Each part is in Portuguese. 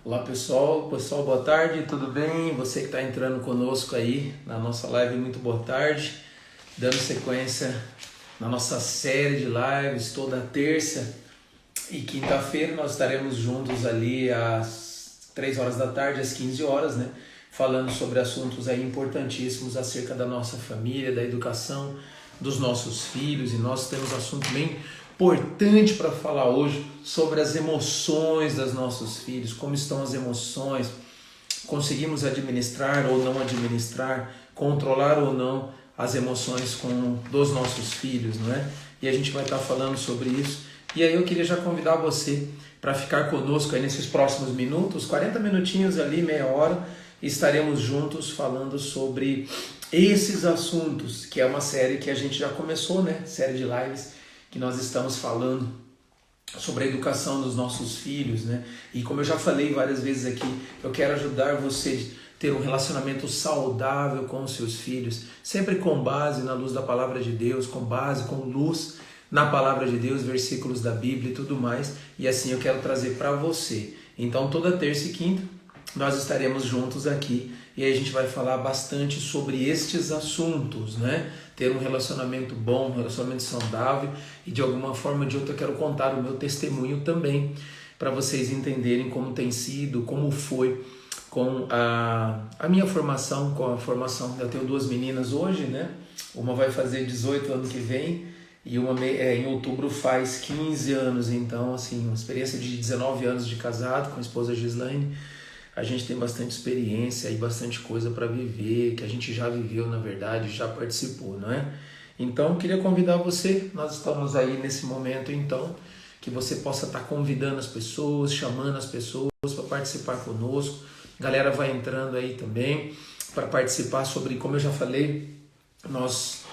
Olá pessoal, boa tarde, tudo bem? Você que está entrando conosco aí na nossa live, muito boa tarde. Dando sequência na nossa série de lives, toda terça e quinta-feira nós estaremos juntos ali às 3 horas da tarde, às 15 horas, né? Falando sobre assuntos aí importantíssimos acerca da nossa família, da educação dos nossos filhos, e nós temos um assunto bem importante para falar hoje sobre as emoções dos nossos filhos, como estão as emoções, conseguimos administrar ou não administrar, controlar ou não as emoções dos nossos filhos, não é? E a gente vai estar falando sobre isso. E aí eu queria já convidar você para ficar conosco aí nesses próximos minutos, 40 minutinhos ali, meia hora, estaremos juntos falando sobre esses assuntos, que é uma série que a gente já começou, né? Série de lives, que nós estamos falando sobre a educação dos nossos filhos, né? E como eu já falei várias vezes aqui, eu quero ajudar você a ter um relacionamento saudável com os seus filhos, sempre com base na luz da palavra de Deus, com base, com luz na palavra de Deus, versículos da Bíblia e tudo mais, e assim eu quero trazer para você. Então toda terça e quinta nós estaremos juntos aqui e aí a gente vai falar bastante sobre estes assuntos, né? Ter um relacionamento bom, um relacionamento saudável, e de alguma forma ou de outra eu quero contar o meu testemunho também, para vocês entenderem como tem sido, como foi com a minha formação, com a formação. Eu tenho 2 meninas hoje, né? Uma vai fazer 18 ano que vem e uma em outubro faz 15 anos, então assim, uma experiência de 19 anos de casado com a esposa Gislaine. A gente tem bastante experiência e bastante coisa para viver, que a gente já viveu, na verdade, já participou, não é? Então, eu queria convidar você, nós estamos aí nesse momento, então, que você possa estar convidando as pessoas, chamando as pessoas para participar conosco. A galera vai entrando aí também para participar sobre, como eu já falei,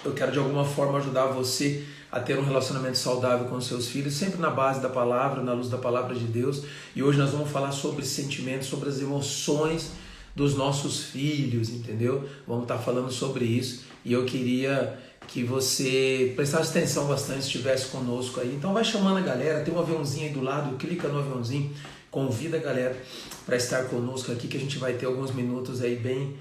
eu quero de alguma forma ajudar você a ter um relacionamento saudável com os seus filhos, sempre na base da palavra, na luz da palavra de Deus. E hoje nós vamos falar sobre sentimentos, sobre as emoções dos nossos filhos, entendeu? Vamos estar falando sobre isso e eu queria que você prestasse atenção bastante, estivesse conosco aí. Então vai chamando a galera, tem um aviãozinho aí do lado, clica no aviãozinho, convida a galera para estar conosco aqui, que a gente vai ter alguns minutos aí bem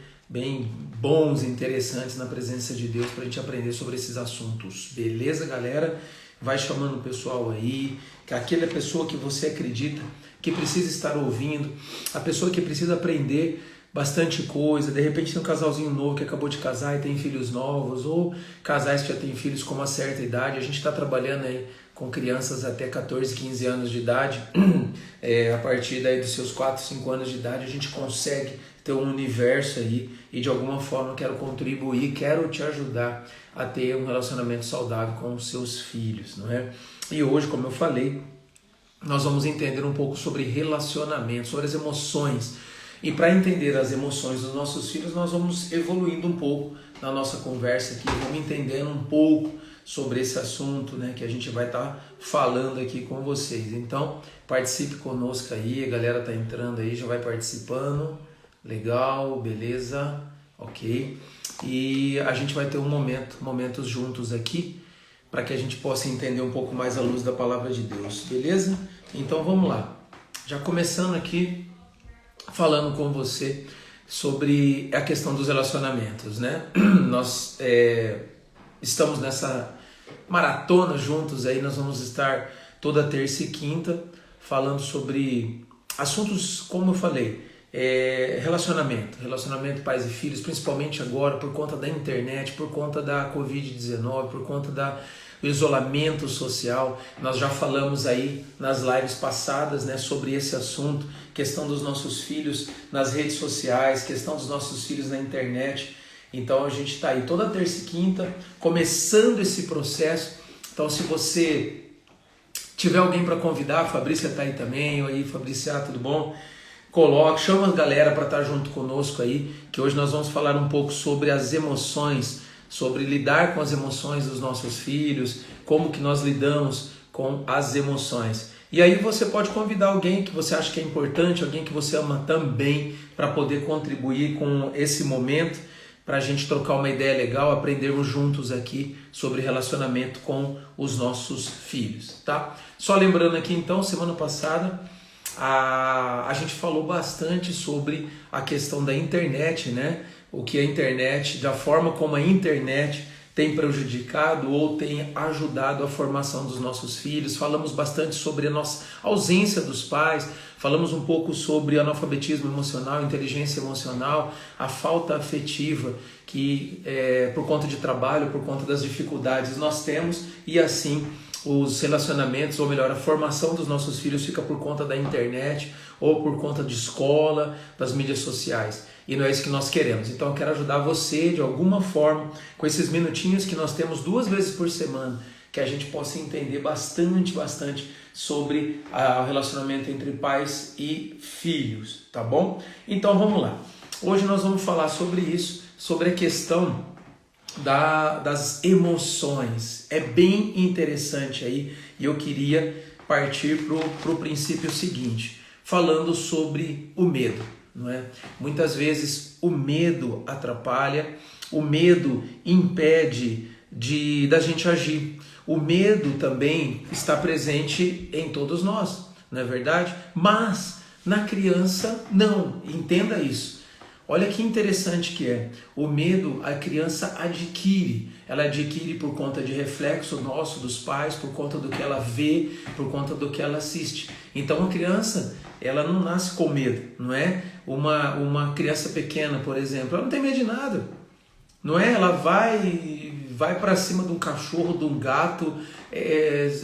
bons e interessantes na presença de Deus para a gente aprender sobre esses assuntos. Beleza, galera? Vai chamando o pessoal aí, que aquela pessoa que você acredita que precisa estar ouvindo, a pessoa que precisa aprender bastante coisa. De repente tem um casalzinho novo que acabou de casar e tem filhos novos, ou casais que já têm filhos com uma certa idade. A gente está trabalhando aí com crianças até 14, 15 anos de idade. A partir daí dos seus 4, 5 anos de idade a gente consegue ter um universo aí, e de alguma forma quero contribuir, quero te ajudar a ter um relacionamento saudável com os seus filhos, não é? E hoje, como eu falei, nós vamos entender um pouco sobre relacionamento, sobre as emoções. E para entender as emoções dos nossos filhos, nós vamos evoluindo um pouco na nossa conversa aqui, vamos entendendo um pouco sobre esse assunto, né, que a gente vai estar falando aqui com vocês. Então, participe conosco aí, a galera tá entrando aí, já vai participando. Legal, beleza, ok. E a gente vai ter momentos juntos aqui, para que a gente possa entender um pouco mais a luz da palavra de Deus, beleza? Então vamos lá. Já começando aqui, falando com você sobre a questão dos relacionamentos, né? Nós estamos nessa maratona juntos aí, nós vamos estar toda terça e quinta falando sobre assuntos, como eu falei, relacionamento pais e filhos, principalmente agora por conta da internet, por conta da Covid-19, por conta do isolamento social. Nós já falamos aí nas lives passadas, né, sobre esse assunto, questão dos nossos filhos nas redes sociais, questão dos nossos filhos na internet. Então a gente está aí toda terça e quinta começando esse processo. Então se você tiver alguém para convidar, a Fabrícia está aí também. Oi Fabrícia, tudo bom? Coloque, chama a galera para estar junto conosco aí, que hoje nós vamos falar um pouco sobre as emoções, sobre lidar com as emoções dos nossos filhos, como que nós lidamos com as emoções. E aí você pode convidar alguém que você acha que é importante, alguém que você ama também, para poder contribuir com esse momento, para a gente trocar uma ideia legal, aprendermos juntos aqui sobre relacionamento com os nossos filhos, tá? Só lembrando aqui então, semana passada a gente falou bastante sobre a questão da internet, né? O que a internet, da forma como a internet tem prejudicado ou tem ajudado a formação dos nossos filhos. Falamos bastante sobre a nossa ausência dos pais, falamos um pouco sobre analfabetismo emocional, inteligência emocional, a falta afetiva que por conta de trabalho, por conta das dificuldades nós temos, e assim os relacionamentos, ou melhor, a formação dos nossos filhos fica por conta da internet ou por conta de escola, das mídias sociais. E não é isso que nós queremos. Então eu quero ajudar você de alguma forma, com esses minutinhos que nós temos 2 vezes por semana, que a gente possa entender bastante sobre o relacionamento entre pais e filhos, tá bom? Então vamos lá. Hoje nós vamos falar sobre isso, sobre a questão das emoções. É bem interessante aí, e eu queria partir para o princípio seguinte, falando sobre o medo, não é? Muitas vezes o medo atrapalha, o medo impede da gente agir. O medo também está presente em todos nós, não é verdade? Mas na criança não, entenda isso. Olha que interessante que é. O medo a criança adquire. Ela adquire por conta de reflexo nosso, dos pais, por conta do que ela vê, por conta do que ela assiste. Então a criança, ela não nasce com medo, não é? Uma criança pequena, por exemplo, ela não tem medo de nada, não é? Ela vai para cima de um cachorro, de um gato,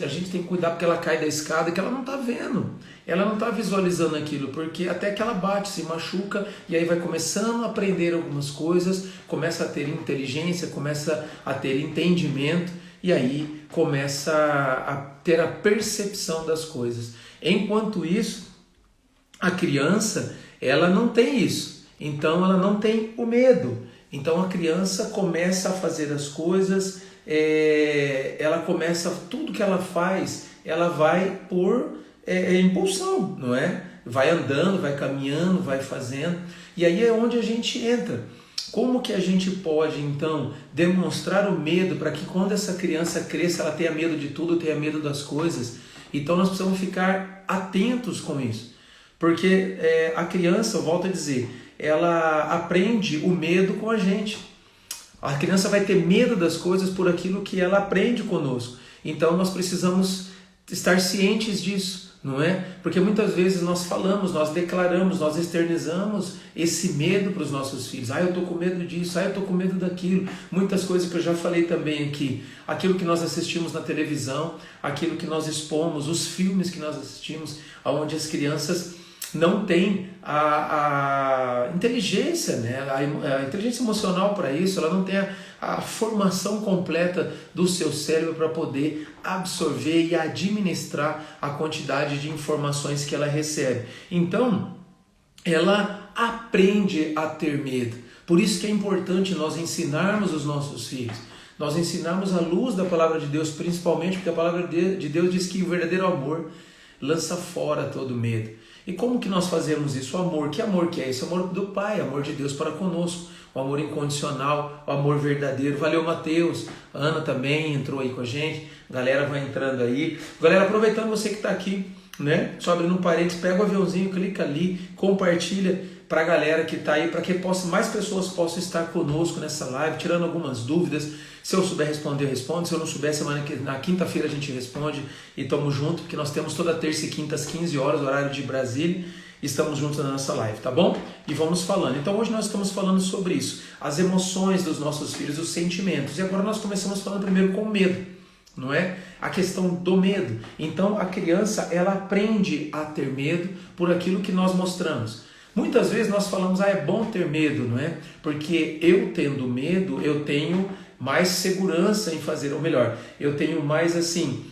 a gente tem que cuidar porque ela cai da escada, que ela não está vendo, ela não está visualizando aquilo, porque até que ela bate, se machuca, e aí vai começando a aprender algumas coisas, começa a ter inteligência, começa a ter entendimento, e aí começa a ter a percepção das coisas. Enquanto isso, a criança, ela não tem isso, então ela não tem o medo. Então a criança começa a fazer as coisas, ela começa, tudo que ela faz, ela vai por impulsão, não é? Vai andando, vai caminhando, vai fazendo, e aí é onde a gente entra. Como que a gente pode então demonstrar o medo para que quando essa criança cresça, ela tenha medo de tudo, tenha medo das coisas? Então nós precisamos ficar atentos com isso, porque a criança, eu volto a dizer, ela aprende o medo com a gente. A criança vai ter medo das coisas por aquilo que ela aprende conosco. Então nós precisamos estar cientes disso, não é? Porque muitas vezes nós falamos, nós declaramos, nós externizamos esse medo para os nossos filhos. Eu estou com medo disso, eu estou com medo daquilo. Muitas coisas que eu já falei também aqui. Aquilo que nós assistimos na televisão, aquilo que nós expomos, os filmes que nós assistimos, onde as crianças não tem a inteligência, né? A inteligência emocional para isso, ela não tem a formação completa do seu cérebro para poder absorver e administrar a quantidade de informações que ela recebe. Então, ela aprende a ter medo. Por isso que é importante nós ensinarmos os nossos filhos, nós ensinarmos a luz da palavra de Deus, principalmente porque a palavra de Deus diz que o verdadeiro amor lança fora todo medo. E como que nós fazemos isso? O amor, que amor que é esse? O amor do Pai, amor de Deus para conosco, o amor incondicional, o amor verdadeiro. Valeu, Mateus, a Ana também entrou aí com a gente, a galera vai entrando aí. Galera, aproveitando você que está aqui, né? Só abrindo um parênteses, pega o aviãozinho, clica ali, compartilha para a galera que está aí, para que mais pessoas possam estar conosco nessa live, tirando algumas dúvidas. Se eu souber responder, eu respondo. Se eu não souber, na quinta-feira a gente responde. E estamos juntos, porque nós temos toda terça e quinta às 15 horas, horário de Brasília. Estamos juntos na nossa live, tá bom? E vamos falando. Então hoje nós estamos falando sobre isso. As emoções dos nossos filhos, os sentimentos. E agora nós começamos falando primeiro com o medo, não é? A questão do medo. Então a criança, ela aprende a ter medo por aquilo que nós mostramos. Muitas vezes nós falamos, é bom ter medo, não é? Porque eu tendo medo, eu tenho mais segurança em fazer, ou melhor, eu tenho mais assim,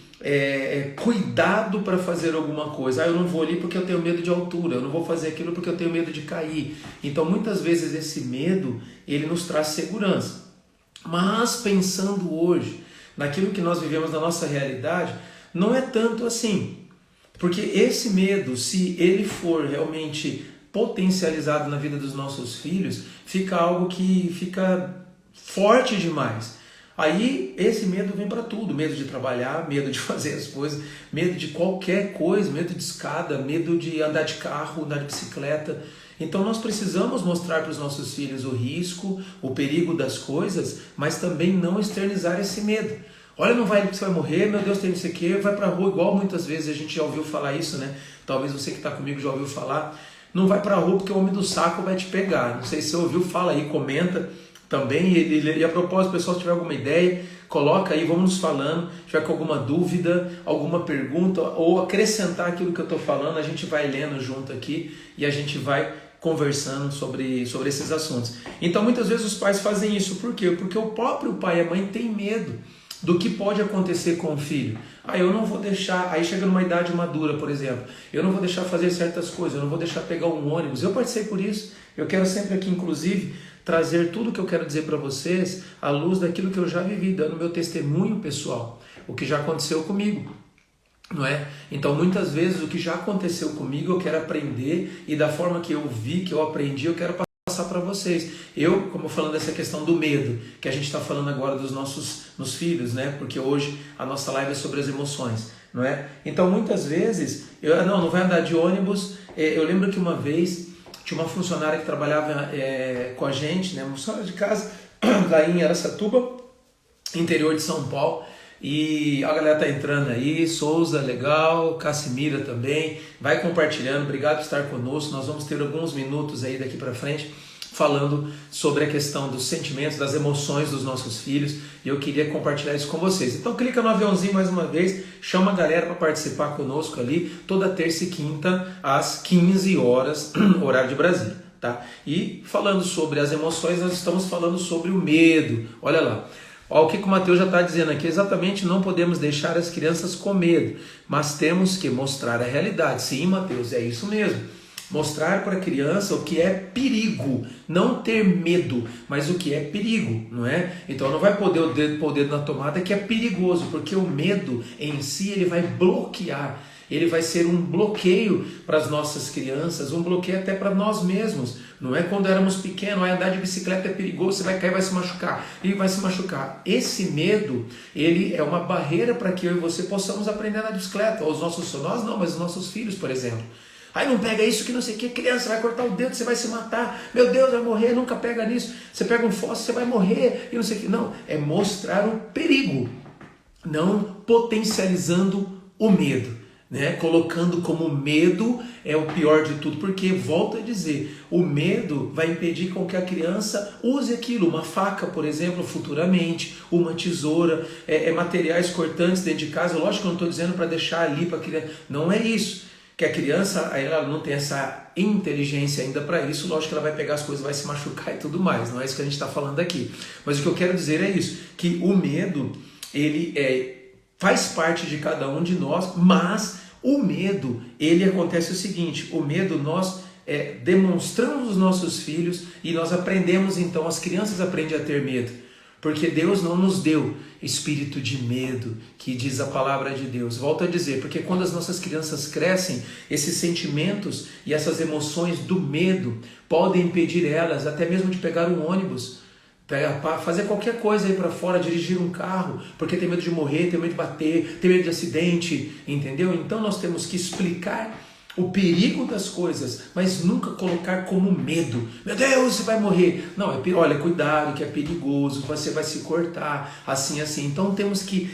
cuidado para fazer alguma coisa. Eu não vou ali porque eu tenho medo de altura, eu não vou fazer aquilo porque eu tenho medo de cair. Então muitas vezes esse medo, ele nos traz segurança. Mas pensando hoje, naquilo que nós vivemos na nossa realidade, não é tanto assim. Porque esse medo, se ele for realmente potencializado na vida dos nossos filhos, fica algo que fica forte demais. Aí esse medo vem para tudo, medo de trabalhar, medo de fazer as coisas, medo de qualquer coisa, medo de escada, medo de andar de carro, andar de bicicleta. Então nós precisamos mostrar para os nossos filhos o risco, o perigo das coisas, mas também não externizar esse medo. Olha, não vai, você vai morrer, meu Deus, tem não sei o quê, vai para a rua, igual muitas vezes a gente já ouviu falar isso, né? Talvez você que está comigo já ouviu falar. Não vai para a rua porque o homem do saco vai te pegar. Não sei se você ouviu, fala aí, comenta também. E a propósito, pessoal, se tiver alguma ideia, coloca aí, vamos nos falando. Se tiver com alguma dúvida, alguma pergunta, ou acrescentar aquilo que eu estou falando, a gente vai lendo junto aqui e a gente vai conversando sobre esses assuntos. Então, muitas vezes os pais fazem isso. Por quê? Porque o próprio pai e a mãe têm medo do que pode acontecer com o filho. Eu não vou deixar, aí chega numa idade madura, por exemplo, eu não vou deixar fazer certas coisas, eu não vou deixar pegar um ônibus. Eu passei por isso. Eu quero sempre aqui, inclusive, trazer tudo que eu quero dizer para vocês à luz daquilo que eu já vivi, dando meu testemunho pessoal, o que já aconteceu comigo. Não é? Então muitas vezes o que já aconteceu comigo eu quero aprender, e da forma que eu vi, que eu aprendi, eu quero passar para vocês. Eu, como falando dessa questão do medo, que a gente está falando agora dos nossos filhos, né? Porque hoje a nossa live é sobre as emoções, não é? Então muitas vezes, não vai andar de ônibus. Eu lembro que uma vez tinha uma funcionária que trabalhava com a gente, né? Uma funcionária de casa, lá em Araçatuba, interior de São Paulo. E a galera tá entrando aí, Souza, legal, Cassimira também, vai compartilhando, obrigado por estar conosco. Nós vamos ter alguns minutos aí daqui para frente falando sobre a questão dos sentimentos, das emoções dos nossos filhos, e eu queria compartilhar isso com vocês. Então clica no aviãozinho mais uma vez, chama a galera para participar conosco ali, toda terça e quinta às 15 horas, horário de Brasília, tá? E falando sobre as emoções, nós estamos falando sobre o medo, olha lá. O que o Mateus já está dizendo aqui, exatamente, não podemos deixar as crianças com medo, mas temos que mostrar a realidade. Sim, Mateus, é isso mesmo. Mostrar para a criança o que é perigo, não ter medo, mas o que é perigo, não é? Então não vai poder pôr o dedo na tomada que é perigoso, porque o medo em si ele vai bloquear. Ele vai ser um bloqueio para as nossas crianças, um bloqueio até para nós mesmos. Não é quando éramos pequenos, andar de bicicleta é perigoso, você vai cair, vai se machucar. E vai se machucar. Esse medo, ele é uma barreira para que eu e você possamos aprender a andar de bicicleta. Ou nós não, mas os nossos filhos, por exemplo. Aí não pega isso que não sei o que, criança, vai cortar o dedo, você vai se matar. Meu Deus, vai morrer, nunca pega nisso. Você pega um fósforo, você vai morrer, e não sei o que. Não, é mostrar o perigo, não potencializando o medo. Né? Colocando como medo é o pior de tudo, porque, volto a dizer, o medo vai impedir com que a criança use aquilo, uma faca, por exemplo, futuramente, uma tesoura, materiais cortantes dentro de casa. Lógico que eu não estou dizendo para deixar ali para a criança, não é isso, que a criança ela não tem essa inteligência ainda para isso, lógico que ela vai pegar as coisas, vai se machucar e tudo mais, não é isso que a gente está falando aqui, mas o que eu quero dizer é isso, que o medo, ele faz parte de cada um de nós, mas o medo, ele acontece o seguinte, o medo nós demonstramos os nossos filhos e nós aprendemos, então as crianças aprendem a ter medo, porque Deus não nos deu espírito de medo, que diz a palavra de Deus. Volto a dizer, porque quando as nossas crianças crescem, esses sentimentos e essas emoções do medo podem impedir elas até mesmo de pegar um ônibus, fazer qualquer coisa aí para fora, dirigir um carro, porque tem medo de morrer, tem medo de bater, tem medo de acidente, entendeu? Então nós temos que explicar o perigo das coisas, mas nunca colocar como medo. Meu Deus, você vai morrer. Não, olha, cuidado que é perigoso, você vai se cortar, assim. Então temos que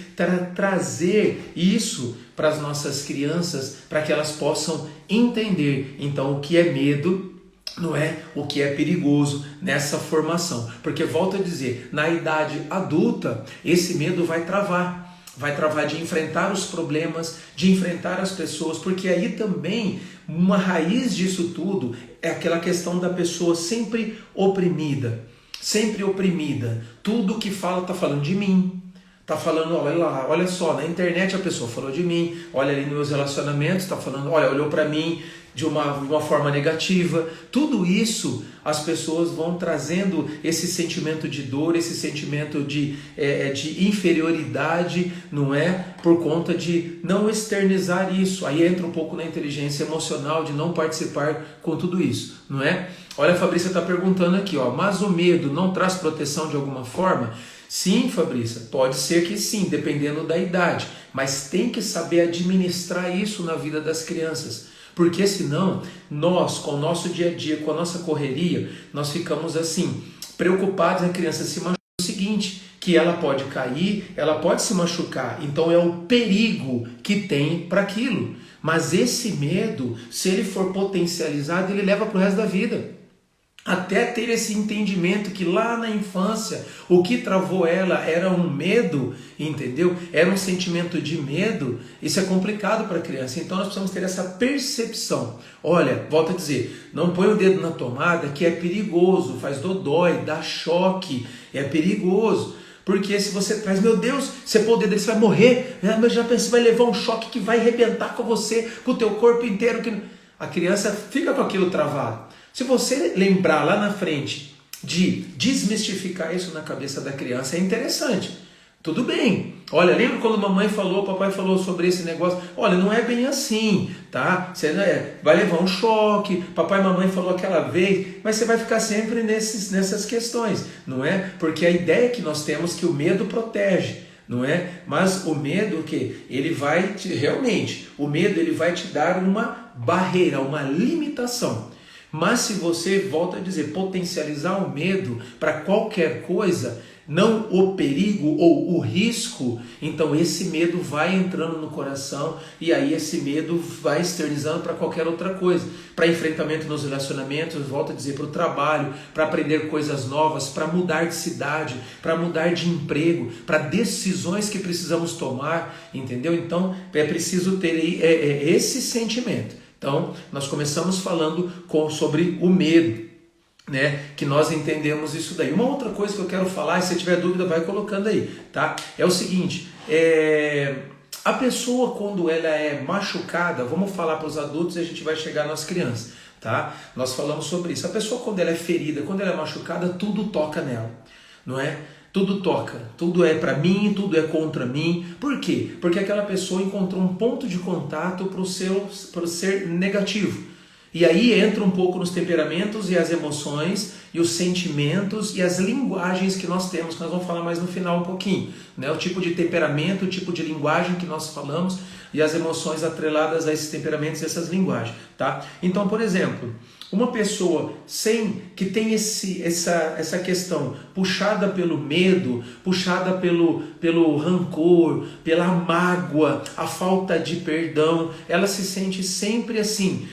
trazer isso para as nossas crianças, para que elas possam entender, então, o que é medo, não é o que é perigoso nessa formação, porque volto a dizer, na idade adulta esse medo vai travar de enfrentar os problemas, de enfrentar as pessoas, porque aí também uma raiz disso tudo é aquela questão da pessoa sempre oprimida, tudo que fala está falando de mim. Tá falando, olha lá, olha só, na internet a pessoa falou de mim, olha ali nos meus relacionamentos, tá falando, olha, olhou para mim de uma forma negativa. Tudo isso as pessoas vão trazendo esse sentimento de dor, esse sentimento de inferioridade, não é? Por conta de não externizar isso. Aí entra um pouco na inteligência emocional de não participar com tudo isso, não é? Olha, a Fabrícia está perguntando aqui, ó, mas o medo não traz proteção de alguma forma? Sim, Fabrícia, pode ser que sim, dependendo da idade, mas tem que saber administrar isso na vida das crianças, porque senão nós, com o nosso dia a dia, com a nossa correria, nós ficamos assim, preocupados em a criança se machucar. O seguinte, que ela pode cair, ela pode se machucar, então é o perigo que tem para aquilo, mas esse medo, se ele for potencializado, ele leva para o resto da vida. Até ter esse entendimento que lá na infância o que travou ela era um medo, entendeu? Era um sentimento de medo. Isso é complicado para a criança. Então nós precisamos ter essa percepção. Olha, volto a dizer, não põe o dedo na tomada que é perigoso, faz dodói, dá choque, é perigoso. Porque se você traz, meu Deus, você pôr o dedo, você vai morrer, mas já pensa, vai levar um choque que vai arrebentar com você, com o teu corpo inteiro. A criança fica com aquilo travado. Se você lembrar lá na frente de desmistificar isso na cabeça da criança, é interessante. Tudo bem. Olha, lembra quando mamãe falou, papai falou sobre esse negócio? Olha, não é bem assim, tá? Você vai levar um choque, papai e mamãe falou aquela vez, mas você vai ficar sempre nessas questões, não é? Porque a ideia que nós temos é que o medo protege, não é? Mas o medo que ele vai realmente, o medo ele vai te dar uma barreira, uma limitação. Mas se você, volta a dizer, potencializar o medo para qualquer coisa, não o perigo ou o risco, então esse medo vai entrando no coração e aí esse medo vai externizando para qualquer outra coisa. Para enfrentamento nos relacionamentos, volta a dizer, para o trabalho, para aprender coisas novas, para mudar de cidade, para mudar de emprego, para decisões que precisamos tomar, entendeu? Então é preciso ter esse sentimento. Então, nós começamos falando sobre o medo, né? Que nós entendemos isso daí. Uma outra coisa que eu quero falar, e se tiver dúvida, vai colocando aí, tá? É o seguinte, a pessoa quando ela é machucada, vamos falar para os adultos e a gente vai chegar nas crianças, tá? Nós falamos sobre isso. A pessoa quando ela é ferida, quando ela é machucada, tudo toca nela, não é? Tudo toca, tudo é para mim, tudo é contra mim. Por quê? Porque aquela pessoa encontrou um ponto de contato para o ser negativo. E aí entra um pouco nos temperamentos e as emoções e os sentimentos e as linguagens que nós temos, que nós vamos falar mais no final um pouquinho, né? O tipo de temperamento, o tipo de linguagem que nós falamos e as emoções atreladas a esses temperamentos e essas linguagens, tá? Então, por exemplo, uma pessoa que tem essa questão puxada pelo medo, puxada pelo rancor, pela mágoa, a falta de perdão, ela se sente sempre assim,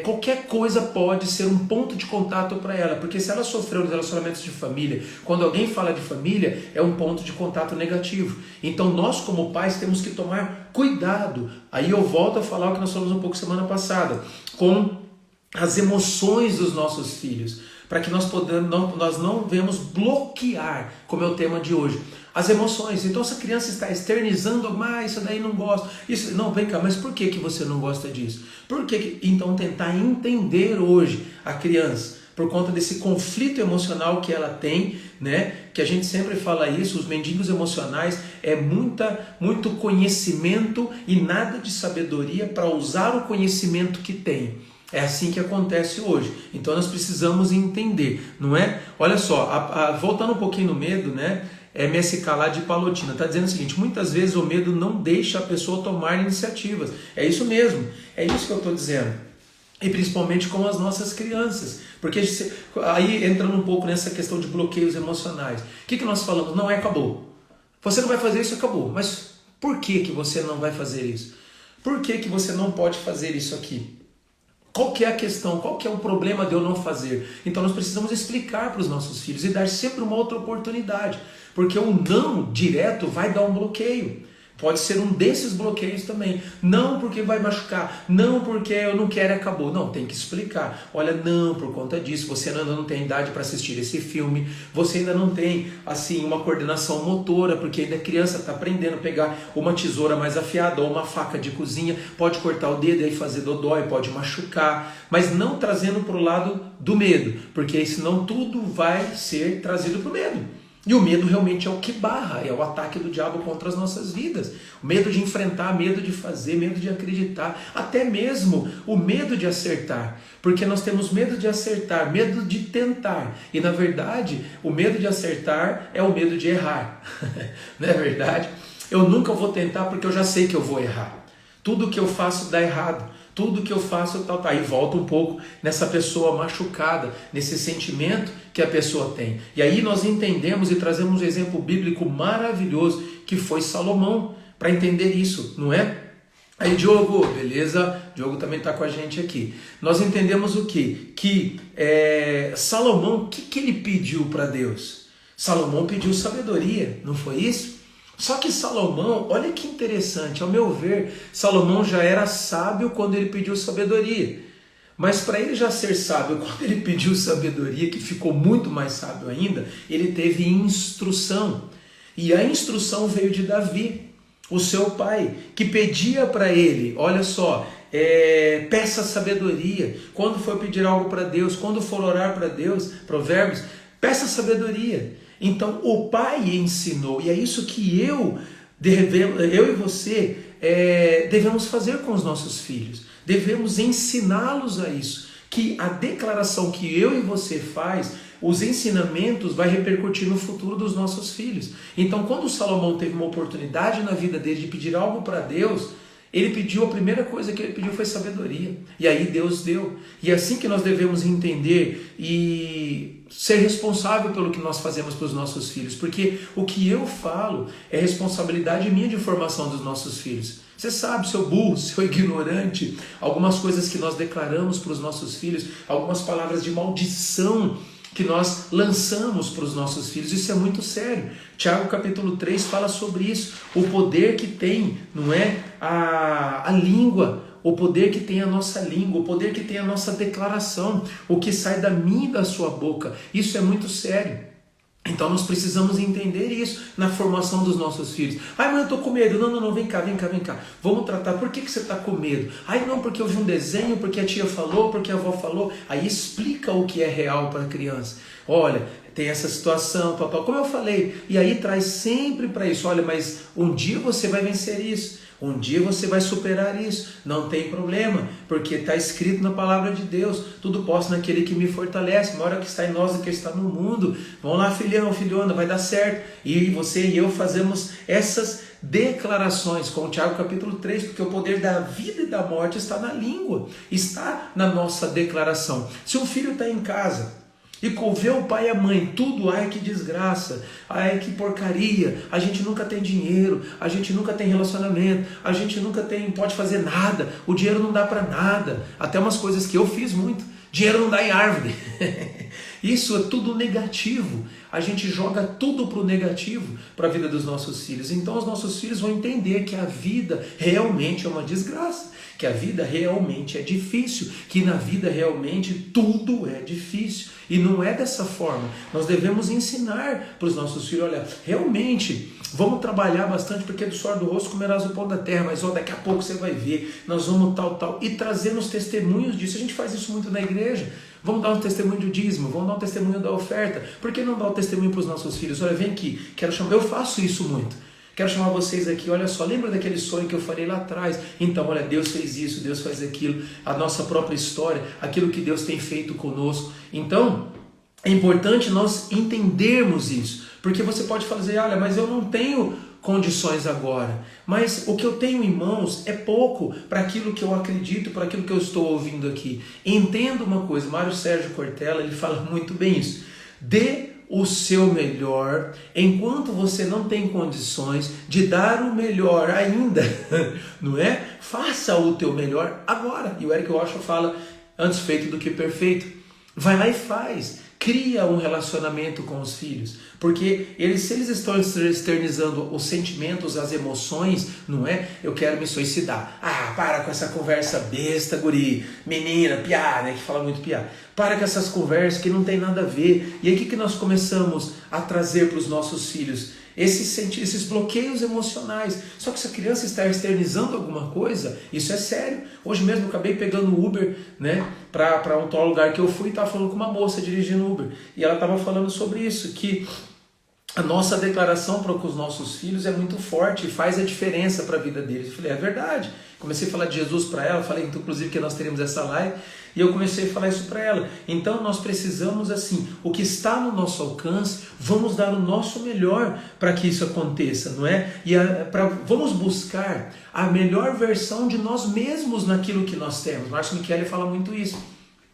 qualquer coisa pode ser um ponto de contato para ela, porque se ela sofreu nos relacionamentos de família, quando alguém fala de família, é um ponto de contato negativo. Então nós como pais temos que tomar cuidado. Aí eu volto a falar o que nós falamos um pouco semana passada, com as emoções dos nossos filhos, para que nós não venhamos bloquear, como é o tema de hoje, as emoções. Então essa criança está externizando, isso daí não gosto, isso não, vem cá, mas por que você não gosta disso? Então tentar entender hoje a criança, por conta desse conflito emocional que ela tem, né? Que a gente sempre fala isso, os mendigos emocionais é muito conhecimento e nada de sabedoria para usar o conhecimento que tem. É assim que acontece hoje. Então nós precisamos entender, não é? Olha só, voltando um pouquinho no medo, né? MSK lá de Palotina está dizendo o seguinte: muitas vezes o medo não deixa a pessoa tomar iniciativas. É isso mesmo, é isso que eu estou dizendo. E principalmente com as nossas crianças. Porque aí entrando um pouco nessa questão de bloqueios emocionais. O que nós falamos? Não, acabou. Você não vai fazer isso, acabou. Mas por que você não vai fazer isso? Por que você não pode fazer isso aqui? Qual que é a questão? Qual que é o problema de eu não fazer? Então nós precisamos explicar para os nossos filhos e dar sempre uma outra oportunidade. Porque o não direto vai dar um bloqueio. Pode ser um desses bloqueios também. Não porque vai machucar, não porque eu não quero e acabou. Não, tem que explicar. Olha, não, por conta disso, você ainda não tem idade para assistir esse filme, você ainda não tem assim uma coordenação motora, porque ainda a criança está aprendendo a pegar uma tesoura mais afiada ou uma faca de cozinha, pode cortar o dedo e aí fazer dodói, pode machucar, mas não trazendo para o lado do medo, porque senão tudo vai ser trazido para o medo. E o medo realmente é o que barra, é o ataque do diabo contra as nossas vidas. O medo de enfrentar, medo de fazer, medo de acreditar, até mesmo o medo de acertar. Porque nós temos medo de acertar, medo de tentar. E na verdade, o medo de acertar é o medo de errar. Não é verdade? Eu nunca vou tentar porque eu já sei que eu vou errar. Tudo que eu faço dá errado. Tudo que eu faço tal. Aí volta um pouco nessa pessoa machucada, nesse sentimento que a pessoa tem. E aí nós entendemos e trazemos um exemplo bíblico maravilhoso que foi Salomão, para entender isso, não é? Aí Diogo, beleza? Diogo também está com a gente aqui. Nós entendemos o quê? Que Salomão, o que ele pediu para Deus? Salomão pediu sabedoria, não foi isso? Só que Salomão, olha que interessante, ao meu ver, Salomão já era sábio quando ele pediu sabedoria. Mas para ele já ser sábio, quando ele pediu sabedoria, que ficou muito mais sábio ainda, ele teve instrução. E a instrução veio de Davi, o seu pai, que pedia para ele, olha só, peça sabedoria. Quando for pedir algo para Deus, quando for orar para Deus, Provérbios, peça sabedoria. Então o pai ensinou, e é isso que eu e você devemos fazer com os nossos filhos. Devemos ensiná-los a isso, que a declaração que eu e você faz, os ensinamentos vai repercutir no futuro dos nossos filhos. Então quando Salomão teve uma oportunidade na vida dele de pedir algo para Deus, ele pediu, a primeira coisa que ele pediu foi sabedoria. E aí Deus deu. E é assim que nós devemos entender e ser responsável pelo que nós fazemos para os nossos filhos. Porque o que eu falo é responsabilidade minha de formação dos nossos filhos. Você sabe, seu burro, seu ignorante, algumas coisas que nós declaramos para os nossos filhos, algumas palavras de maldição que nós lançamos para os nossos filhos, isso é muito sério. Tiago capítulo 3 fala sobre isso, o poder que tem, não é? A língua, o poder que tem a nossa língua, o poder que tem a nossa declaração, o que sai da minha e da sua boca, isso é muito sério. Então nós precisamos entender isso na formação dos nossos filhos. Ai, mas eu estou com medo. Não, vem cá. Vamos tratar. Por que você está com medo? Ai, não, porque eu vi um desenho, porque a tia falou, porque a avó falou. Aí explica o que é real para a criança. Olha, tem essa situação, tal. Como eu falei. E aí traz sempre para isso. Olha, mas um dia você vai vencer isso. Um dia você vai superar isso, não tem problema, porque está escrito na palavra de Deus, tudo posso naquele que me fortalece, maior que está em nós do que está no mundo. Vamos lá, filhão, filhona, vai dar certo. E você e eu fazemos essas declarações com o Tiago capítulo 3, porque o poder da vida e da morte está na língua, está na nossa declaração. Se um filho está em casa e vê o pai e a mãe, tudo, ai que desgraça, ai que porcaria, a gente nunca tem dinheiro, a gente nunca tem relacionamento, a gente nunca pode fazer nada, o dinheiro não dá para nada, até umas coisas que eu fiz muito, dinheiro não dá em árvore, isso é tudo negativo, a gente joga tudo para o negativo, para a vida dos nossos filhos, então os nossos filhos vão entender que a vida realmente é uma desgraça, que a vida realmente é difícil, que na vida realmente tudo é difícil. E não é dessa forma. Nós devemos ensinar para os nossos filhos, olha, realmente, vamos trabalhar bastante, porque do suor do rosto comerás o pão da terra, mas daqui a pouco você vai ver, nós vamos tal, e trazemos testemunhos disso. A gente faz isso muito na igreja. Vamos dar um testemunho do dízimo, vamos dar um testemunho da oferta. Por que não dar o testemunho para os nossos filhos? Olha, vem aqui, quero chamar, eu faço isso muito. Quero chamar vocês aqui, olha só, lembra daquele sonho que eu falei lá atrás? Então, olha, Deus fez isso, Deus faz aquilo, a nossa própria história, aquilo que Deus tem feito conosco. Então, é importante nós entendermos isso, porque você pode fazer, olha, mas eu não tenho condições agora, mas o que eu tenho em mãos é pouco para aquilo que eu acredito, para aquilo que eu estou ouvindo aqui. Entenda uma coisa, Mário Sérgio Cortella, ele fala muito bem isso, dê o seu melhor, enquanto você não tem condições de dar o melhor ainda, não é? Faça o teu melhor agora. E o Eric Rocha fala, antes feito do que perfeito. Vai lá e faz. Cria um relacionamento com os filhos, porque se eles estão externizando os sentimentos, as emoções, não é? Eu quero me suicidar. Ah, para com essa conversa besta, guri, menina, piá, né? Que fala muito piá. Para com essas conversas que não tem nada a ver. E aí o que nós começamos a trazer para os nossos filhos? Esses bloqueios emocionais. Só que se a criança está externizando alguma coisa, isso é sério. Hoje mesmo eu acabei pegando o Uber, né, para um tal lugar que eu fui e estava falando com uma moça dirigindo Uber. E ela estava falando sobre isso, que a nossa declaração para com os nossos filhos é muito forte e faz a diferença para a vida deles. Eu falei, é verdade. Comecei a falar de Jesus para ela, falei inclusive que nós teríamos essa live, e eu comecei a falar isso para ela. Então nós precisamos, assim, o que está no nosso alcance, vamos dar o nosso melhor para que isso aconteça, não é? E vamos buscar a melhor versão de nós mesmos naquilo que nós temos. Márcio Michele fala muito isso,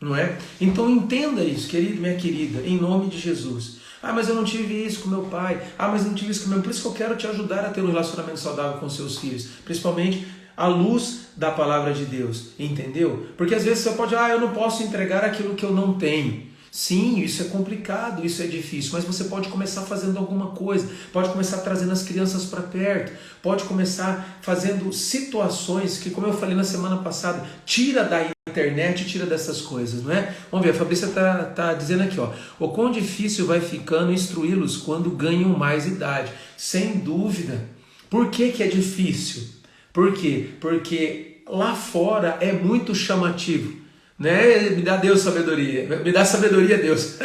não é? Então entenda isso, querido, minha querida, em nome de Jesus. Ah, mas eu não tive isso com meu pai. Ah, mas eu não tive isso com meu pai. Por isso que eu quero te ajudar a ter um relacionamento saudável com seus filhos. Principalmente à luz da palavra de Deus. Entendeu? Porque às vezes você pode, eu não posso entregar aquilo que eu não tenho. Sim, isso é complicado, isso é difícil, mas você pode começar fazendo alguma coisa, pode começar trazendo as crianças para perto, pode começar fazendo situações que, como eu falei na semana passada, tira da internet, tira dessas coisas, não é? Vamos ver, a Fabrícia tá dizendo aqui, o quão difícil vai ficando instruí-los quando ganham mais idade. Sem dúvida. Por que é difícil? Por quê? Porque lá fora é muito chamativo. Né? Me dá Deus sabedoria, me dá sabedoria, Deus.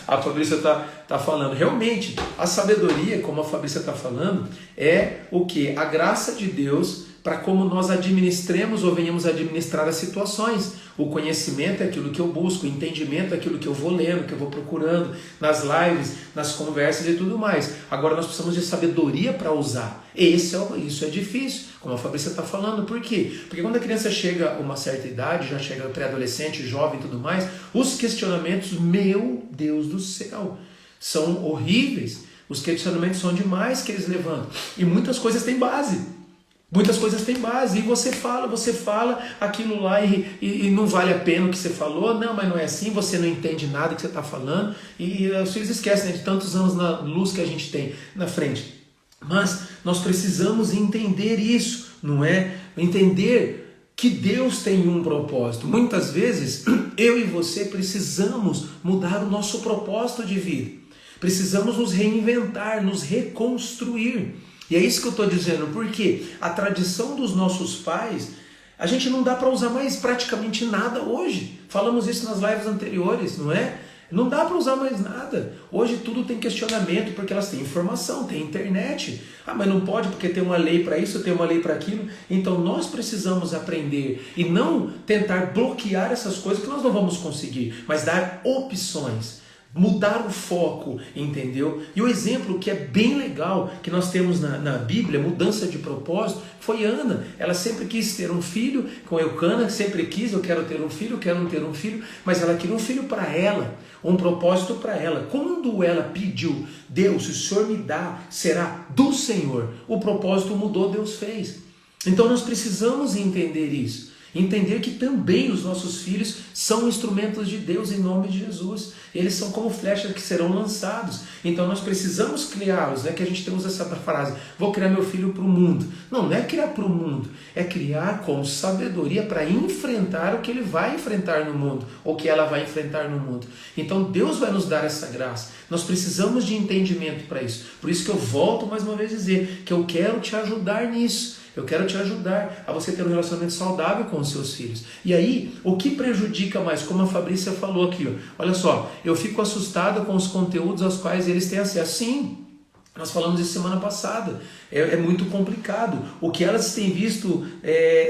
A Fabrícia tá falando, realmente, a sabedoria, como a Fabrícia está falando, é o que? A graça de Deus para como nós administremos ou venhamos administrar as situações. O conhecimento é aquilo que eu busco, o entendimento é aquilo que eu vou lendo, que eu vou procurando nas lives, nas conversas e tudo mais. Agora nós precisamos de sabedoria para usar. Isso é difícil, como a Fabrícia está falando. Por quê? Porque quando a criança chega a uma certa idade, já chega pré-adolescente, jovem e tudo mais, os questionamentos, meu Deus do céu, são horríveis. Os questionamentos são demais que eles levantam. E muitas coisas têm base. Muitas coisas têm base, e você fala aquilo lá e não vale a pena o que você falou, não, mas não é assim, você não entende nada que você está falando, e os filhos esquecem, né, de tantos anos na luz que a gente tem na frente. Mas nós precisamos entender isso, não é? Entender que Deus tem um propósito. Muitas vezes, eu e você precisamos mudar o nosso propósito de vida, precisamos nos reinventar, nos reconstruir. E é isso que eu estou dizendo, porque a tradição dos nossos pais, a gente não dá para usar mais praticamente nada hoje. Falamos isso nas lives anteriores, não é? Não dá para usar mais nada. Hoje tudo tem questionamento, porque elas têm informação, tem internet. Ah, mas não pode porque tem uma lei para isso, tem uma lei para aquilo. Então nós precisamos aprender e não tentar bloquear essas coisas que nós não vamos conseguir, mas dar opções. Mudar o foco, entendeu? E o exemplo que é bem legal que nós temos na Bíblia, mudança de propósito, foi Ana. Ela sempre quis ter um filho, com Eucana sempre quis, eu quero ter um filho, mas ela queria um filho para ela, um propósito para ela. Quando ela pediu, Deus, se o Senhor me dá, será do Senhor, o propósito mudou, Deus fez. Então nós precisamos entender isso. Entender que também os nossos filhos são instrumentos de Deus em nome de Jesus. Eles são como flechas que serão lançados. Então nós precisamos criá-los, né? Que a gente temos essa frase, vou criar meu filho para o mundo. Não é criar para o mundo, é criar com sabedoria para enfrentar o que ele vai enfrentar no mundo, ou que ela vai enfrentar no mundo. Então Deus vai nos dar essa graça. Nós precisamos de entendimento para isso. Por isso que eu volto mais uma vez a dizer que eu quero te ajudar nisso. Eu quero te ajudar a você ter um relacionamento saudável com os seus filhos. E aí, o que prejudica mais? Como a Fabrícia falou aqui, olha só, eu fico assustado com os conteúdos aos quais eles têm acesso. Sim, nós falamos isso semana passada. É muito complicado. O que elas têm visto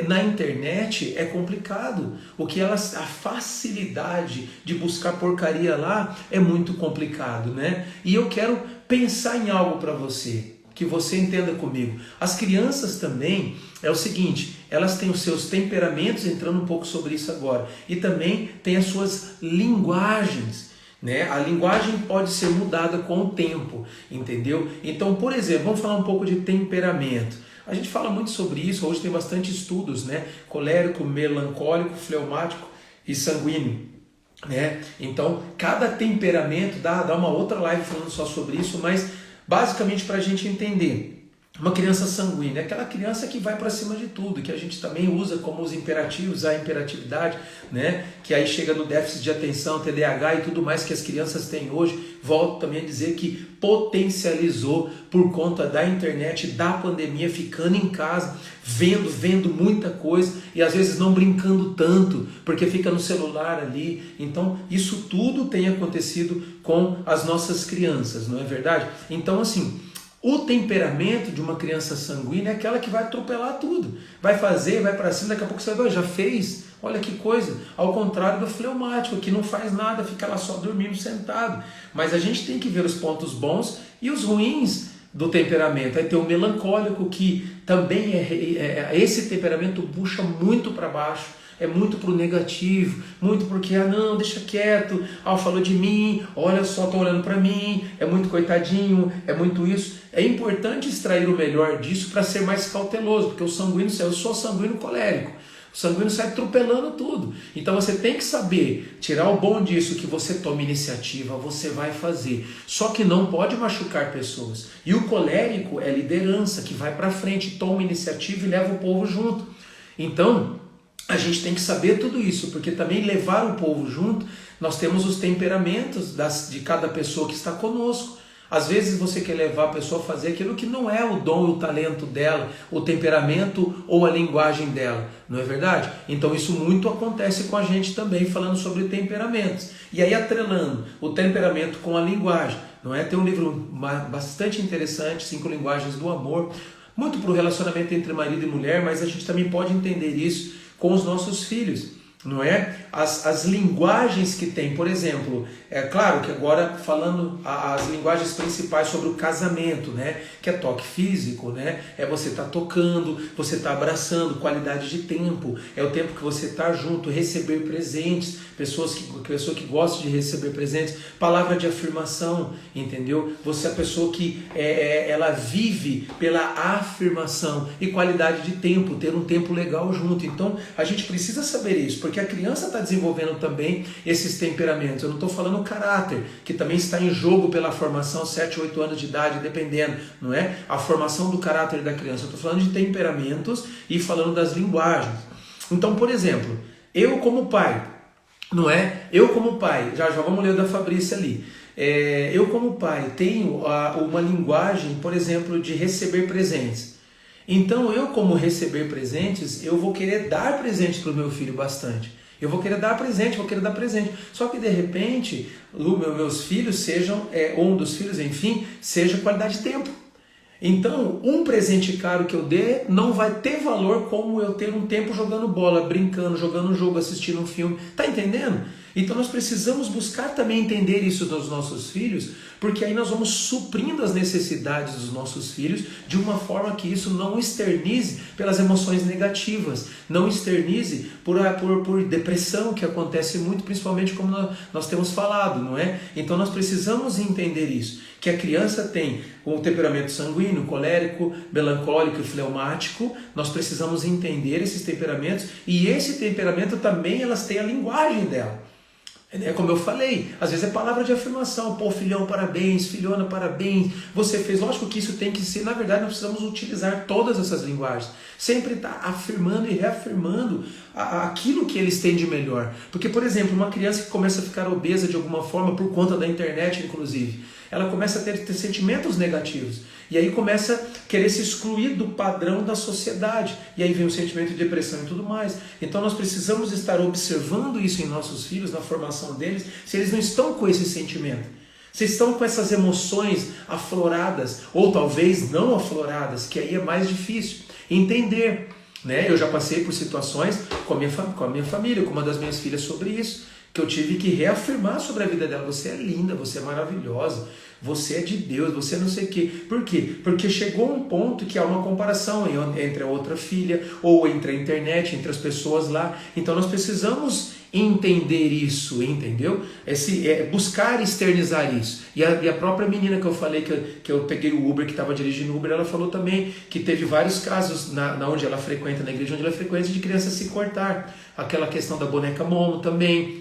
na internet é complicado. A facilidade de buscar porcaria lá é muito complicado, né? E eu quero pensar em algo para você, que você entenda comigo. As crianças também, é o seguinte, elas têm os seus temperamentos, entrando um pouco sobre isso agora, e também têm as suas linguagens, né? A linguagem pode ser mudada com o tempo, entendeu? Então, por exemplo, vamos falar um pouco de temperamento. A gente fala muito sobre isso, hoje tem bastante estudos, né? Colérico, melancólico, fleumático e sanguíneo, né? Então, cada temperamento, dá uma outra live falando só sobre isso, mas basicamente para a gente entender, Uma criança sanguínea, aquela criança que vai para cima de tudo, que a gente também usa como os imperativos, a imperatividade, né? Que aí chega no déficit de atenção, TDAH e tudo mais que as crianças têm hoje. Volto também a dizer que potencializou por conta da internet, da pandemia, ficando em casa, vendo muita coisa e às vezes não brincando tanto, porque fica no celular ali. Então isso tudo tem acontecido com as nossas crianças, não é verdade? Então assim, o temperamento de uma criança sanguínea é aquela que vai atropelar tudo. Vai fazer, vai para cima, daqui a pouco você vai ver, já fez, olha que coisa. Ao contrário do fleumático, que não faz nada, fica lá só dormindo, sentado. Mas a gente tem que ver os pontos bons e os ruins do temperamento. Aí tem o melancólico, que também esse temperamento puxa muito para baixo. É muito pro negativo, muito porque, não, deixa quieto, falou de mim, olha só, tô olhando para mim, é muito coitadinho, é muito isso. É importante extrair o melhor disso para ser mais cauteloso, porque o sanguíneo, eu sou sanguíneo colérico, o sanguíneo sai atropelando tudo. Então você tem que saber tirar o bom disso, que você toma iniciativa, você vai fazer. Só que não pode machucar pessoas. E o colérico é liderança, que vai para frente, toma iniciativa e leva o povo junto. Então a gente tem que saber tudo isso, porque também levar o povo junto, nós temos os temperamentos de cada pessoa que está conosco. Às vezes você quer levar a pessoa a fazer aquilo que não é o dom e o talento dela, o temperamento ou a linguagem dela, não é verdade? Então isso muito acontece com a gente também, falando sobre temperamentos. E aí atrelando o temperamento com a linguagem, não é? Tem um livro bastante interessante, 5 Linguagens do Amor, muito para o relacionamento entre marido e mulher, mas a gente também pode entender isso com os nossos filhos, não é? As linguagens que tem, por exemplo, é claro que agora falando as linguagens principais sobre o casamento, né? Que é toque físico, né? É você estar tocando, você estar abraçando, qualidade de tempo, é o tempo que você está junto, receber presentes, pessoa que gosta de receber presentes, palavra de afirmação, entendeu? Você é a pessoa que ela vive pela afirmação e qualidade de tempo, ter um tempo legal junto. Então a gente precisa saber isso, porque a criança está desenvolvendo também esses temperamentos. Eu não estou falando caráter, que também está em jogo pela formação, 7, 8 anos de idade, dependendo, não é? A formação do caráter da criança. Eu estou falando de temperamentos e falando das linguagens. Então, por exemplo, eu como pai, não é? Eu como pai, já vamos ler o da Fabrícia ali. Eu como pai tenho uma linguagem, por exemplo, de receber presentes. Então eu como receber presentes, eu vou querer dar presente para o meu filho bastante. Eu vou querer dar presente, Só que de repente, meus filhos sejam, ou um dos filhos, enfim, seja qualidade de tempo. Então, um presente caro que eu dê não vai ter valor como eu ter um tempo jogando bola, brincando, jogando um jogo, assistindo um filme. Tá entendendo? Então nós precisamos buscar também entender isso dos nossos filhos, porque aí nós vamos suprindo as necessidades dos nossos filhos de uma forma que isso não externize pelas emoções negativas, não externize por depressão, que acontece muito, principalmente como nós temos falado, não é? Então nós precisamos entender isso, que a criança tem um temperamento sanguíneo, colérico, melancólico e fleumático. Nós precisamos entender esses temperamentos, e esse temperamento também elas têm a linguagem dela. Como eu falei, às vezes é palavra de afirmação, pô, filhão, parabéns, filhona, parabéns, você fez. Lógico que isso tem que ser, na verdade, nós precisamos utilizar todas essas linguagens, sempre estar afirmando e reafirmando aquilo que eles têm de melhor. Porque, por exemplo, uma criança que começa a ficar obesa de alguma forma, por conta da internet, inclusive, ela começa a ter sentimentos negativos, e aí começa a querer se excluir do padrão da sociedade, e aí vem o sentimento de depressão e tudo mais. Então nós precisamos estar observando isso em nossos filhos, na formação deles, se eles não estão com esse sentimento, se estão com essas emoções afloradas, ou talvez não afloradas, que aí é mais difícil entender, né? Eu já passei por situações com a minha família, com uma das minhas filhas, sobre isso, que eu tive que reafirmar sobre a vida dela. Você é linda, você é maravilhosa, você é de Deus, você não sei o quê. Por quê? Porque chegou um ponto que há uma comparação entre a outra filha, ou entre a internet, entre as pessoas lá. Então nós precisamos entender isso, entendeu? Buscar externizar isso. E a própria menina que eu falei, que eu peguei o Uber, que estava dirigindo o Uber, ela falou também que teve vários casos na onde ela frequenta, na igreja onde ela frequenta, de criança se cortar. Aquela questão da boneca Momo também.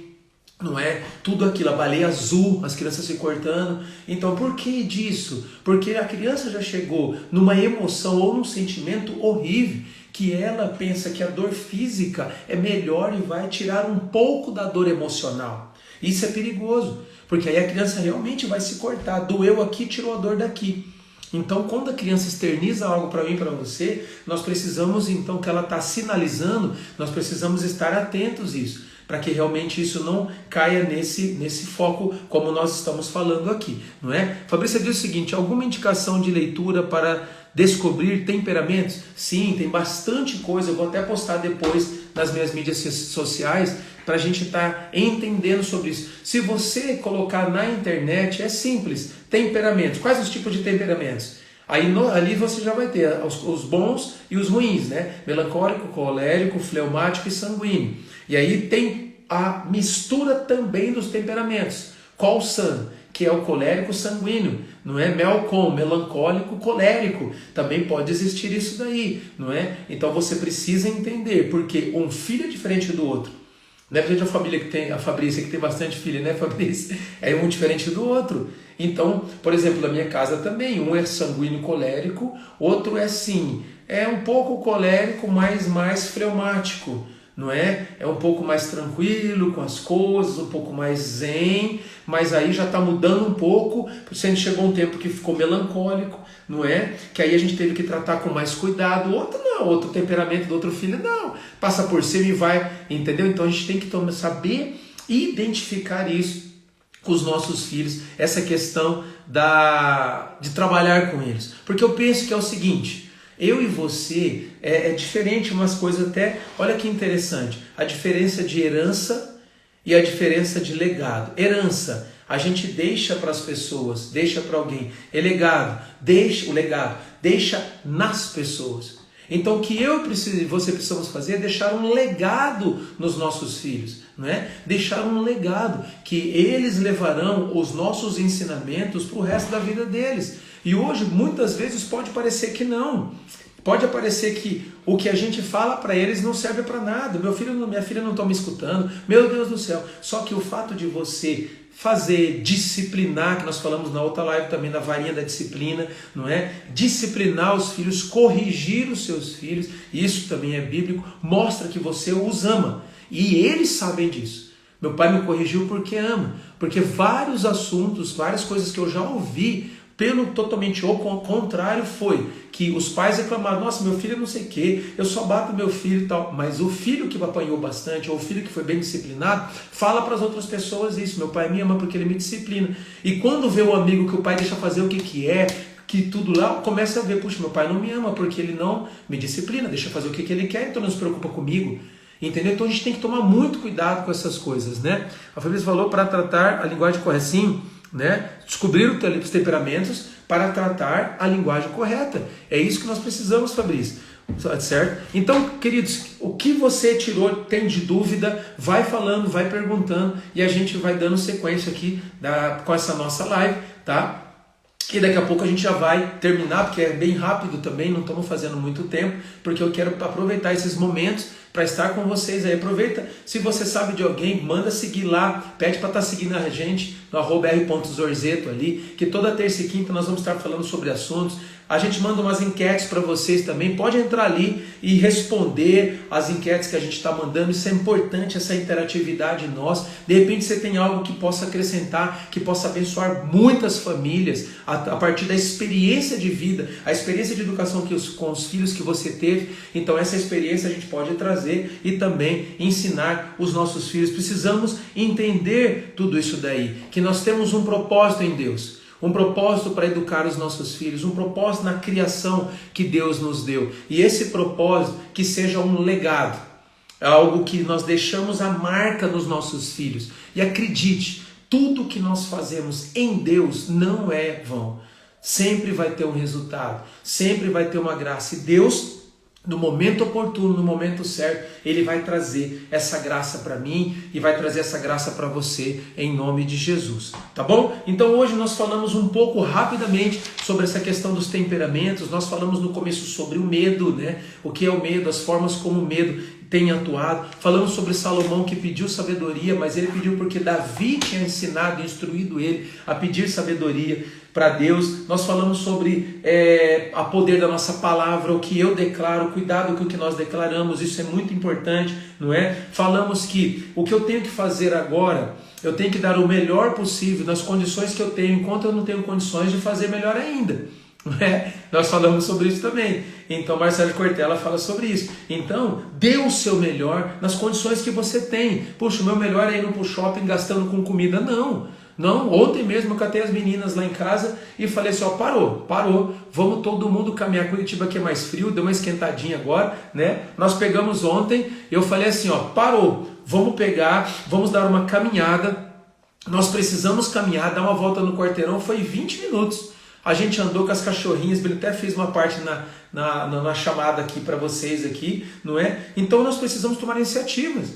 não é? Tudo aquilo, a baleia azul, as crianças se cortando. Então, por que disso? Porque a criança já chegou numa emoção ou num sentimento horrível, que ela pensa que a dor física é melhor e vai tirar um pouco da dor emocional. Isso é perigoso, porque aí a criança realmente vai se cortar. Doeu aqui, tirou a dor daqui. Então, quando a criança externiza algo para mim e para você, nós precisamos, então, que ela está sinalizando, nós precisamos estar atentos a isso, para que realmente isso não caia nesse foco, como nós estamos falando aqui, não é? Fabrícia diz o seguinte: alguma indicação de leitura para descobrir temperamentos? Sim, tem bastante coisa, eu vou até postar depois nas minhas mídias sociais, para a gente estar entendendo sobre isso. Se você colocar na internet, é simples, temperamentos. Quais os tipos de temperamentos? Aí ali você já vai ter os bons e os ruins, né? Melancólico, colérico, fleumático e sanguíneo. E aí tem a mistura também dos temperamentos. Colsan, que é o colérico sanguíneo, não é? Melcom, melancólico, colérico. Também pode existir isso daí, não é? Então você precisa entender, porque um filho é diferente do outro. Não é porque a família que tem, a Fabrícia que tem bastante filho, né, Fabrícia? É um diferente do outro. Então, por exemplo, na minha casa também, um é sanguíneo colérico, outro é sim, é um pouco colérico, mas mais fleumático, não é? É um pouco mais tranquilo com as coisas, um pouco mais zen, mas aí já está mudando um pouco, porque a gente chegou um tempo que ficou melancólico, não é? Que aí a gente teve que tratar com mais cuidado. Outro não, outro temperamento do outro filho não, passa por cima e vai, entendeu? Então a gente tem que saber identificar isso com os nossos filhos, essa questão de trabalhar com eles. Porque eu penso que é o seguinte: eu e você é diferente umas coisas até, olha que interessante, a diferença de herança e a diferença de legado. Herança, a gente deixa para as pessoas, deixa para alguém. É legado, o legado deixa nas pessoas. Então o que eu e você precisamos fazer é deixar um legado nos nossos filhos, não é? Deixar um legado que eles levarão os nossos ensinamentos para o resto da vida deles. E hoje muitas vezes pode parecer que não. Pode parecer que o que a gente fala para eles não serve para nada. Meu filho, minha filha não estão me escutando. Meu Deus do céu. Só que o fato de você fazer, disciplinar, que nós falamos na outra live também, da varinha da disciplina, não é? Disciplinar os filhos, corrigir os seus filhos, isso também é bíblico, mostra que você os ama. E eles sabem disso. Meu pai me corrigiu porque ama. Porque vários assuntos, várias coisas que eu já ouvi, pelo totalmente o contrário, foi que os pais reclamaram: nossa, meu filho não sei o que, eu só bato meu filho e tal. Mas o filho que apanhou bastante, ou o filho que foi bem disciplinado, fala para as outras pessoas isso: meu pai me ama porque ele me disciplina. E quando vê o amigo que o pai deixa fazer o que é, que tudo lá, começa a ver: puxa, meu pai não me ama porque ele não me disciplina, deixa fazer o que ele quer, então não se preocupa comigo. Entendeu? Então a gente tem que tomar muito cuidado com essas coisas, né? A Fabrícia falou para tratar a linguagem correta, sim, né? Descobrir os temperamentos para tratar a linguagem correta. É isso que nós precisamos, Fabrício. Certo? Então, queridos, o que você tirou, tem de dúvida, vai falando, vai perguntando e a gente vai dando sequência aqui com essa nossa live, tá? E daqui a pouco a gente já vai terminar, porque é bem rápido também, não estamos fazendo muito tempo, porque eu quero aproveitar esses momentos para estar com vocês aí. Aproveita, se você sabe de alguém, manda seguir lá, pede para estar seguindo a gente no @r.zorzeto ali, que toda terça e quinta nós vamos estar falando sobre assuntos. A gente manda umas enquetes para vocês também, pode entrar ali e responder as enquetes que a gente está mandando. Isso é importante, essa interatividade nossa. De repente você tem algo que possa acrescentar, que possa abençoar muitas famílias a partir da experiência de vida, a experiência de educação com os filhos que você teve. Então essa experiência a gente pode trazer e também ensinar os nossos filhos. Precisamos entender tudo isso daí, que nós temos um propósito em Deus. Um propósito para educar os nossos filhos, um propósito na criação que Deus nos deu. E esse propósito que seja um legado, algo que nós deixamos a marca nos nossos filhos. E acredite, tudo que nós fazemos em Deus não é vão. Sempre vai ter um resultado, sempre vai ter uma graça. E Deus, no momento oportuno, no momento certo, Ele vai trazer essa graça para mim e vai trazer essa graça para você em nome de Jesus, tá bom? Então hoje nós falamos um pouco rapidamente sobre essa questão dos temperamentos. Nós falamos no começo sobre o medo, né? O que é o medo, as formas como o medo tem atuado. Falamos sobre Salomão que pediu sabedoria, mas ele pediu porque Davi tinha ensinado e instruído ele a pedir sabedoria para Deus. Nós falamos sobre a poder da nossa palavra, o que eu declaro, cuidado com o que nós declaramos, isso é muito importante, não é? Falamos que o que eu tenho que fazer agora, eu tenho que dar o melhor possível nas condições que eu tenho, enquanto eu não tenho condições de fazer melhor ainda. Não é? Nós falamos sobre isso também. Então Marcelo Cortella fala sobre isso. Então dê o seu melhor nas condições que você tem. Puxa, o meu melhor é ir para o shopping gastando com comida. Não, ontem mesmo eu catei as meninas lá em casa e falei assim, ó, parou, vamos todo mundo caminhar. Curitiba que é mais frio, deu uma esquentadinha agora, né? Nós pegamos ontem, eu falei assim, ó, parou, vamos dar uma caminhada, nós precisamos caminhar, dar uma volta no quarteirão, foi 20 minutos. A gente andou com as cachorrinhas, ele até fez uma parte na chamada aqui para vocês aqui, não é? Então nós precisamos tomar iniciativas.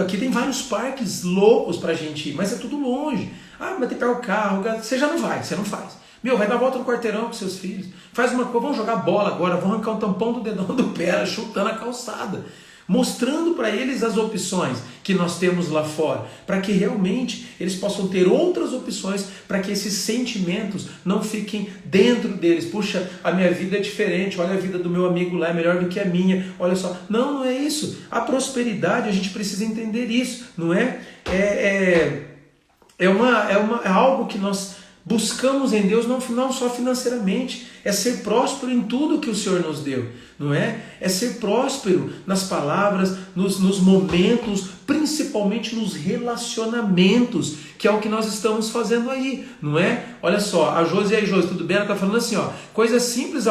Aqui tem vários parques loucos pra gente ir, mas é tudo longe. Mas tem que pegar o carro, você já não vai, você não faz. Vai dar volta no quarteirão com seus filhos. Faz uma coisa, vamos jogar bola agora, vamos arrancar um tampão do dedão do pé, chutando a calçada. Mostrando para eles as opções que nós temos lá fora, para que realmente eles possam ter outras opções, para que esses sentimentos não fiquem dentro deles. Puxa, a minha vida é diferente, olha a vida do meu amigo lá é melhor do que a minha, olha só. Não é isso. A prosperidade, a gente precisa entender isso, não é? É algo que nós buscamos em Deus, não só financeiramente, é ser próspero em tudo que o Senhor nos deu, não é? É ser próspero nas palavras, nos momentos, principalmente nos relacionamentos, que é o que nós estamos fazendo aí, não é? Olha só, a Josi, tudo bem? Ela está falando assim, ó, coisas simples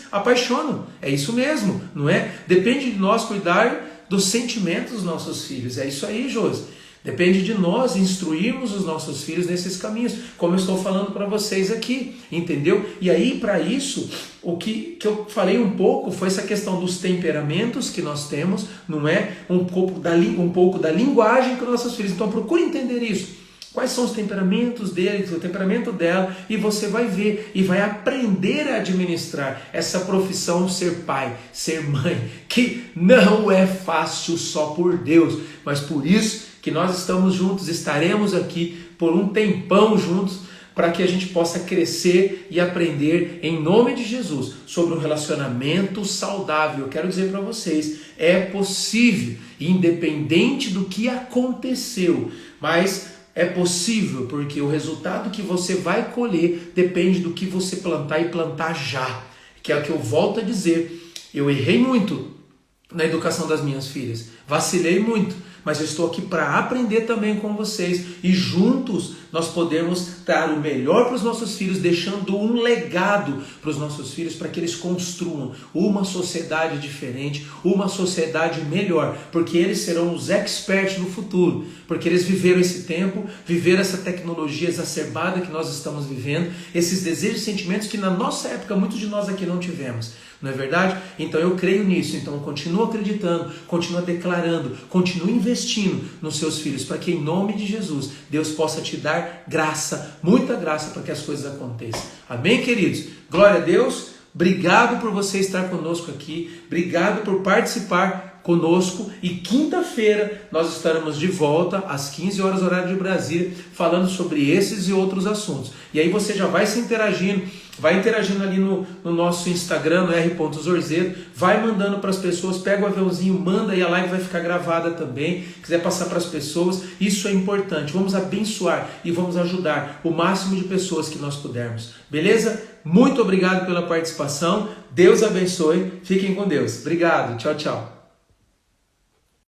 apaixonam, é isso mesmo, não é? Depende de nós cuidar dos sentimentos dos nossos filhos, é isso aí, Josi. Depende de nós instruirmos os nossos filhos nesses caminhos, como eu estou falando para vocês aqui, entendeu? E aí, para isso, o que eu falei um pouco foi essa questão dos temperamentos que nós temos, não é? Um pouco da linguagem que os nossos filhos. Então, procure entender isso. Quais são os temperamentos dele, o temperamento dela, e você vai ver e vai aprender a administrar essa profissão, ser pai, ser mãe, que não é fácil só por Deus, mas por isso que nós estamos juntos, estaremos aqui por um tempão juntos, para que a gente possa crescer e aprender em nome de Jesus sobre um relacionamento saudável. Eu quero dizer para vocês, é possível, independente do que aconteceu, mas é possível, porque o resultado que você vai colher depende do que você plantar e plantar já. Que é o que eu volto a dizer. Eu errei muito na educação das minhas filhas. Vacilei muito. Mas eu estou aqui para aprender também com vocês. E juntos nós podemos dar o melhor para os nossos filhos, deixando um legado para os nossos filhos, para que eles construam uma sociedade diferente, uma sociedade melhor, porque eles serão os experts no futuro, porque eles viveram esse tempo, viveram essa tecnologia exacerbada que nós estamos vivendo, esses desejos e sentimentos que na nossa época muitos de nós aqui não tivemos. Não é verdade? Então eu creio nisso, então continua acreditando, continua declarando, continua investindo nos seus filhos, para que em nome de Jesus, Deus possa te dar graça, muita graça para que as coisas aconteçam. Amém, queridos? Glória a Deus, obrigado por você estar conosco aqui, obrigado por participar conosco, e quinta-feira nós estaremos de volta às 15 horas horário de Brasília, falando sobre esses e outros assuntos. E aí você já vai se interagindo, vai interagindo ali no nosso Instagram, no r.zorzeto, vai mandando para as pessoas, pega o aviãozinho, manda e a live vai ficar gravada também, quiser passar para as pessoas, isso é importante, vamos abençoar e vamos ajudar o máximo de pessoas que nós pudermos, beleza? Muito obrigado pela participação, Deus abençoe, fiquem com Deus, obrigado, tchau, tchau.